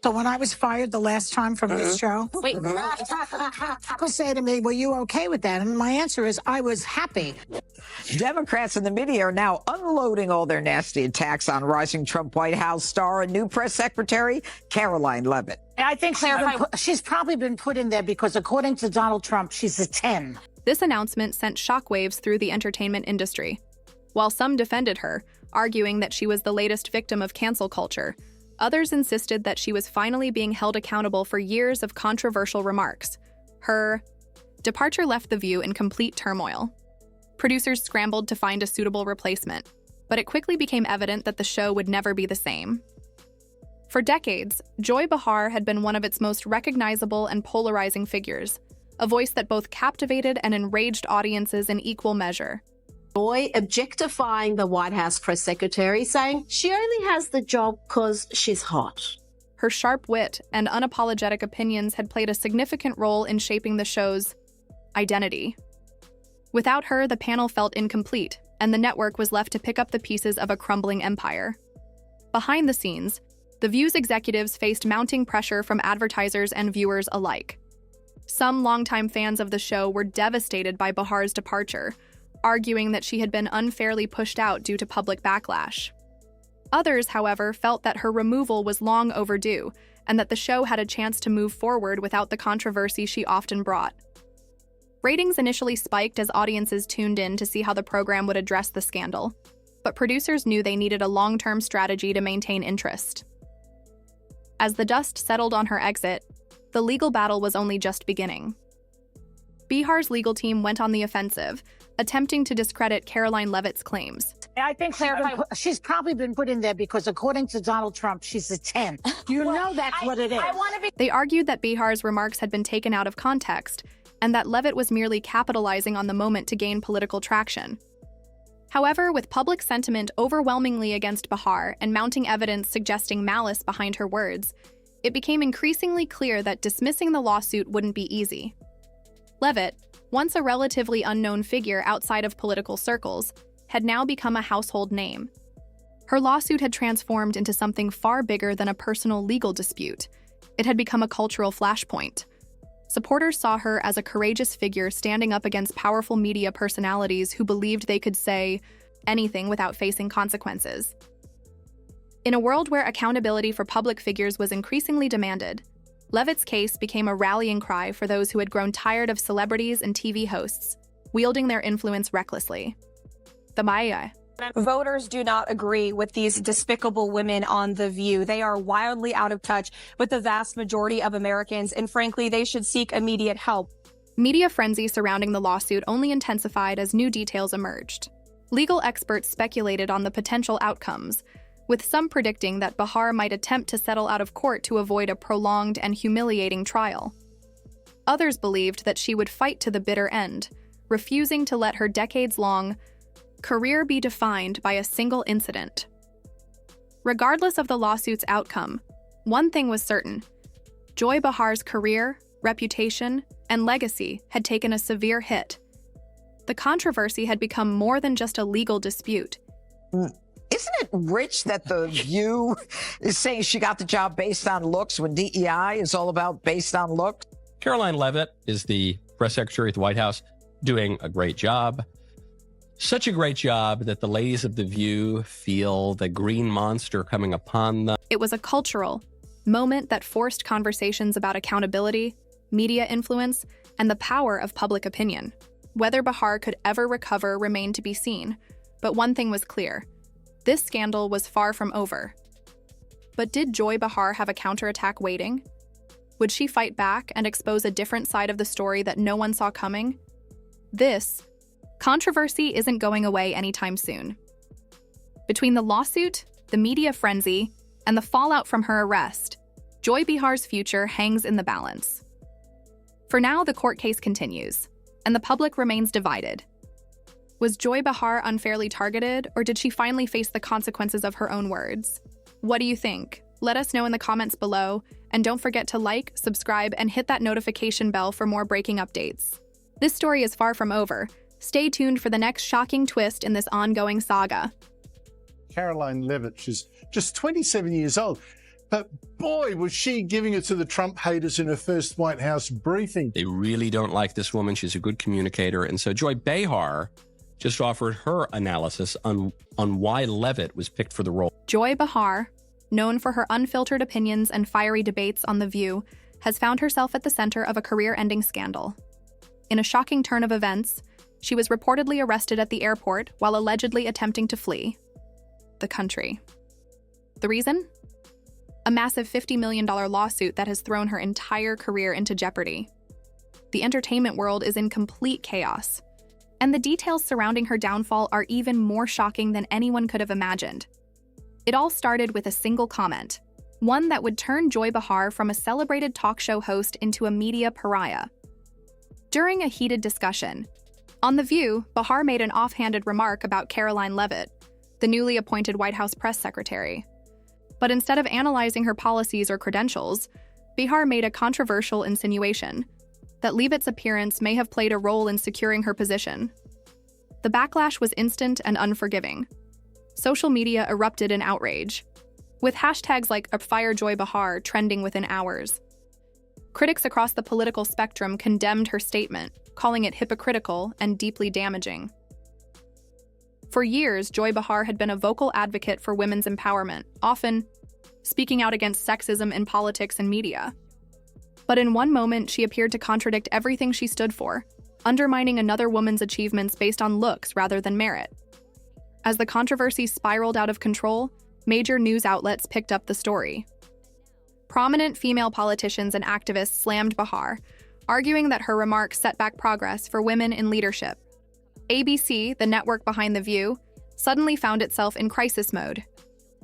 So when I was fired the last time from this show, people say to me, were you okay with that? And my answer is, I was happy. Democrats and the media are now unloading all their nasty attacks on rising Trump White House star and new press secretary, Karoline Leavitt. I think she's probably been put in there because, according to Donald Trump, she's a 10. This announcement sent shockwaves through the entertainment industry. While some defended her, arguing that she was the latest victim of cancel culture, others insisted that she was finally being held accountable for years of controversial remarks. Her departure left The View in complete turmoil. Producers scrambled to find a suitable replacement, but it quickly became evident that the show would never be the same. For decades, Joy Behar had been one of its most recognizable and polarizing figures, a voice that both captivated and enraged audiences in equal measure. Joy objectifying the White House press secretary, saying she only has the job because she's hot. Her sharp wit and unapologetic opinions had played a significant role in shaping the show's identity. Without her, the panel felt incomplete, and the network was left to pick up the pieces of a crumbling empire. Behind the scenes, The View's executives faced mounting pressure from advertisers and viewers alike. Some longtime fans of the show were devastated by Behar's departure, arguing that she had been unfairly pushed out due to public backlash. Others, however, felt that her removal was long overdue and that the show had a chance to move forward without the controversy she often brought. Ratings initially spiked as audiences tuned in to see how the program would address the scandal, but producers knew they needed a long-term strategy to maintain interest. As the dust settled on her exit, the legal battle was only just beginning. Behar's legal team went on the offensive, attempting to discredit Karoline Leavitt's claims. I think she's probably been put in there because, according to Donald Trump, she's a 10. You know that's what it is. They argued that Behar's remarks had been taken out of context and that Leavitt was merely capitalizing on the moment to gain political traction. However, with public sentiment overwhelmingly against Behar and mounting evidence suggesting malice behind her words, it became increasingly clear that dismissing the lawsuit wouldn't be easy. Leavitt, once a relatively unknown figure outside of political circles, had now become a household name. Her lawsuit had transformed into something far bigger than a personal legal dispute. It had become a cultural flashpoint. Supporters saw her as a courageous figure standing up against powerful media personalities who believed they could say anything without facing consequences. In a world where accountability for public figures was increasingly demanded, Leavitt's case became a rallying cry for those who had grown tired of celebrities and TV hosts, wielding their influence recklessly. The Maya. Voters do not agree with these despicable women on The View. They are wildly out of touch with the vast majority of Americans, and frankly, they should seek immediate help. Media frenzy surrounding the lawsuit only intensified as new details emerged. Legal experts speculated on the potential outcomes, with some predicting that Behar might attempt to settle out of court to avoid a prolonged and humiliating trial. Others believed that she would fight to the bitter end, refusing to let her decades-long career be defined by a single incident. Regardless of the lawsuit's outcome, one thing was certain: Joy Behar's career, reputation, and legacy had taken a severe hit. The controversy had become more than just a legal dispute. Isn't it rich that The View is saying she got the job based on looks when DEI is all about based on looks? Karoline Leavitt is the press secretary at the White House, doing a great job. Such a great job that the ladies of The View feel the green monster coming upon them. It was a cultural moment that forced conversations about accountability, media influence, and the power of public opinion. Whether Behar could ever recover remained to be seen, but one thing was clear: this scandal was far from over. But did Joy Behar have a counterattack waiting? Would she fight back and expose a different side of the story that no one saw coming? This controversy isn't going away anytime soon. Between the lawsuit, the media frenzy, and the fallout from her arrest, Joy Behar's future hangs in the balance. For now, the court case continues, and the public remains divided. Was Joy Behar unfairly targeted, or did she finally face the consequences of her own words? What do you think? Let us know in the comments below, and don't forget to like, subscribe, and hit that notification bell for more breaking updates. This story is far from over. Stay tuned for the next shocking twist in this ongoing saga. Karoline Leavitt, she's just 27 years old. But boy, was she giving it to the Trump haters in her first White House briefing. They really don't like this woman. She's a good communicator. And so Joy Behar just offered her analysis on why Leavitt was picked for the role. Joy Behar, known for her unfiltered opinions and fiery debates on The View, has found herself at the center of a career-ending scandal. In a shocking turn of events, she was reportedly arrested at the airport while allegedly attempting to flee the country. The reason? A massive $50 million lawsuit that has thrown her entire career into jeopardy. The entertainment world is in complete chaos, and the details surrounding her downfall are even more shocking than anyone could have imagined. It all started with a single comment, one that would turn Joy Behar from a celebrated talk show host into a media pariah. During a heated discussion on The View, Behar made an offhanded remark about Karoline Leavitt, the newly appointed White House press secretary. But instead of analyzing her policies or credentials, Behar made a controversial insinuation that Leavitt's appearance may have played a role in securing her position. The backlash was instant and unforgiving. Social media erupted in outrage, with hashtags like Fire Joy Behar trending within hours. Critics across the political spectrum condemned her statement, calling it hypocritical and deeply damaging. For years, Joy Behar had been a vocal advocate for women's empowerment, often speaking out against sexism in politics and media. But in one moment, she appeared to contradict everything she stood for, undermining another woman's achievements based on looks rather than merit. As the controversy spiraled out of control, major news outlets picked up the story. Prominent female politicians and activists slammed Behar, arguing that her remarks set back progress for women in leadership. ABC, the network behind The View, suddenly found itself in crisis mode.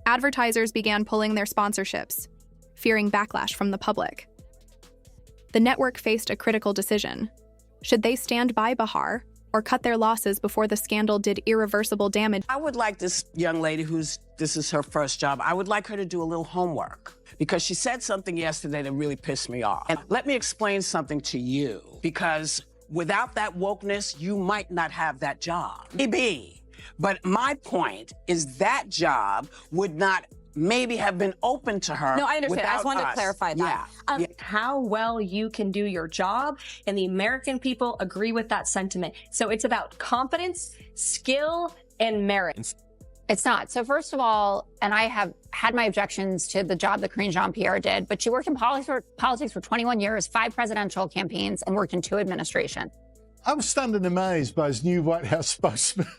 Advertisers began pulling their sponsorships, fearing backlash from the public. The network faced a critical decision. Should they stand by Behar or cut their losses before the scandal did irreversible damage? I would like this young lady this is her first job, I would like her to do a little homework because she said something yesterday that really pissed me off. And let me explain something to you, because without that wokeness, you might not have that job. Maybe. But my point is that job would not maybe have been open to her. No, I understand. I just wanted to clarify that. Yeah. How well you can do your job, and the American people agree with that sentiment. So it's about competence, skill, and merit. It's not. So first of all, and I have had my objections to the job that Karine Jean-Pierre did, but she worked in politics for 21 years, 5 presidential campaigns, and worked in 2 administrations. I was stunned and amazed by his new White House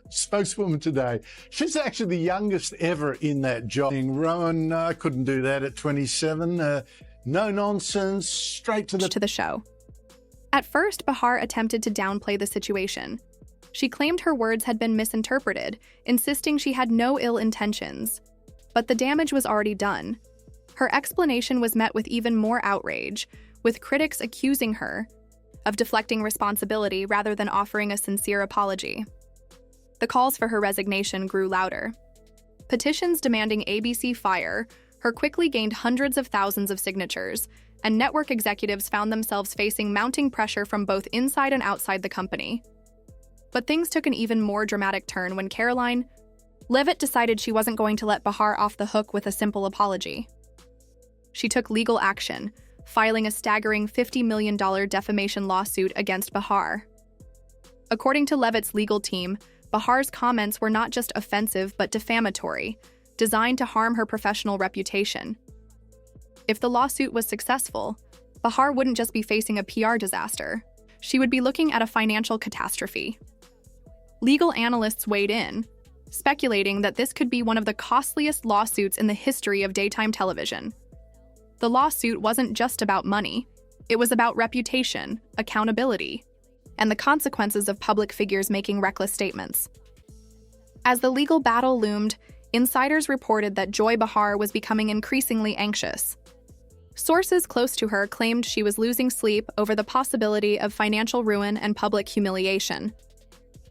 spokeswoman today. She's actually the youngest ever in that job. Rowan, I couldn't do that at 27. No nonsense, straight to the show. At first, Behar attempted to downplay the situation. She claimed her words had been misinterpreted, insisting she had no ill intentions. But the damage was already done. Her explanation was met with even more outrage, with critics accusing her of deflecting responsibility rather than offering a sincere apology. The calls for her resignation grew louder. Petitions demanding ABC fire her quickly gained hundreds of thousands of signatures, and network executives found themselves facing mounting pressure from both inside and outside the company. But things took an even more dramatic turn when Karoline Leavitt decided she wasn't going to let Behar off the hook with a simple apology. She took legal action, filing a staggering $50 million defamation lawsuit against Behar. According to Leavitt's legal team, Behar's comments were not just offensive but defamatory, designed to harm her professional reputation. If the lawsuit was successful, Behar wouldn't just be facing a PR disaster. She would be looking at a financial catastrophe. Legal analysts weighed in, speculating that this could be one of the costliest lawsuits in the history of daytime television. The lawsuit wasn't just about money. It was about reputation, accountability, and the consequences of public figures making reckless statements. As the legal battle loomed, insiders reported that Joy Behar was becoming increasingly anxious. Sources close to her claimed she was losing sleep over the possibility of financial ruin and public humiliation.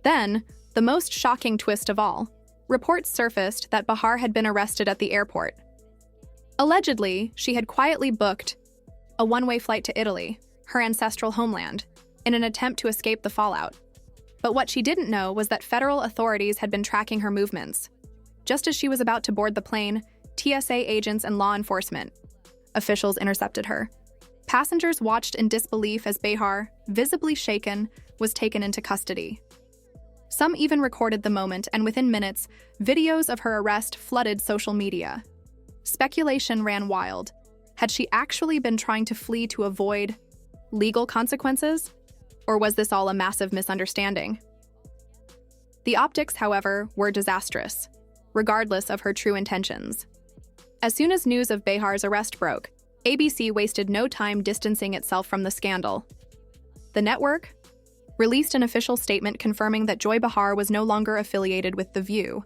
Then, the most shocking twist of all, reports surfaced that Behar had been arrested at the airport. Allegedly, she had quietly booked a one-way flight to Italy, her ancestral homeland, in an attempt to escape the fallout. But what she didn't know was that federal authorities had been tracking her movements. Just as she was about to board the plane, TSA agents and law enforcement officials intercepted her. Passengers watched in disbelief as Behar, visibly shaken, was taken into custody. Some even recorded the moment, and within minutes, videos of her arrest flooded social media. Speculation ran wild. Had she actually been trying to flee to avoid legal consequences? Or was this all a massive misunderstanding? The optics, however, were disastrous, regardless of her true intentions. As soon as news of Behar's arrest broke, ABC wasted no time distancing itself from the scandal. The network released an official statement confirming that Joy Behar was no longer affiliated with The View,